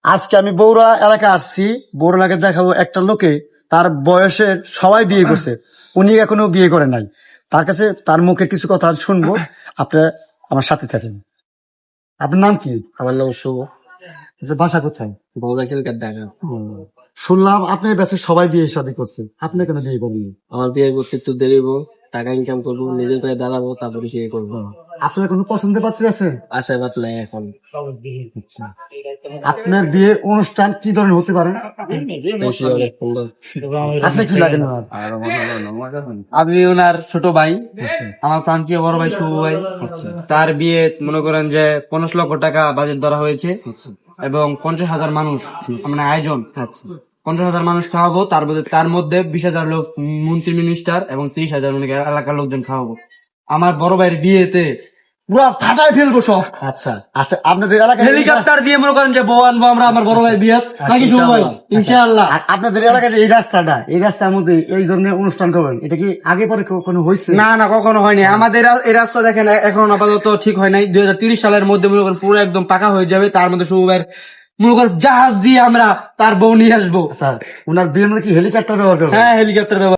আজকে আমি বৌরা এলাকা আসছি। বৌরা এলাকায় দেখাবো একটা লোকে তার বয়সের সবাই বিয়ে করছে, উনি এখনো বিয়ে করে নাই। তার কাছে তার মুখের কিছু কথা শুনবো, আপনি আমার সাথে থাকেন। আপনার নাম কি? আমার নাম শুভ, আপনার বাসা কোথায়? বগুড়া খিলগাঁও, ঢাকা। শুনলাম আপনার কাছে সবাই বিয়ে শাদী করছে, আপনি কেন বিয়ে করেননি? আমার বিয়ে করতে একটু দেরি হইব, টাকা ইনকাম করবো, নিজের পায়ে দাঁড়াবো, তারপরে বিয়ে করবো। আপনার কোনো পছন্দের পাত্র আছে? আশায় বাদ নাই এখন। আপনার বিয়ের অনুষ্ঠান কি ধরনের হতে পারে? বেশি অনেক সুন্দর। আপনি কি লাগেন ওনার? আমি ওনার ছোট ভাই, আমার প্রান্তীয় বড় ভাই শুভ ভাই। তার বিয়ে মনে করেন যে 50 লক্ষ টাকা বাজেট ধরা হয়েছে এবং 50,000 মানুষ মানে আয়োজন। 50,000 মানুষ খাওয়াবো, তার মধ্যে 20,000 লোক মন্ত্রী মিনিস্টার এবং 30,000 এলাকার লোকজন খাওয়াবো। আমার বড় ভাইয়ের বিয়েতে পুরো ফাটাই ফেলবো সব। আচ্ছা আচ্ছা, আপনাদের এলাকায় হেলিকপ্টার দিয়ে মনে করেন যে বউ আনবো আমরা আমার বড় ভাই বিয়ে, নাকি শুভ ভাই? ইনশাআল্লাহ। আপনাদের এলাকায় যে এই রাস্তার মধ্যে এই ধরনের অনুষ্ঠান করবেন, এটা কি আগে পরে কোনো হয়েছে? না না, কখনো হয়নি। আমাদের এই রাস্তা দেখেন এখন আপাতত ঠিক হয় নাই। 2030 সালের মধ্যে মনে করেন পুরো একদম পাকা হয়ে যাবে। তার মধ্যে শুভ ভাইয়ের মনে করেন জাহাজ দিয়ে আমরা তার বউ নিয়ে আসবো। স্যার, ওনার বিয়ের মধ্যে কি হেলিকপ্টার ব্যবহার করবেন? হ্যাঁ, হেলিকপ্টার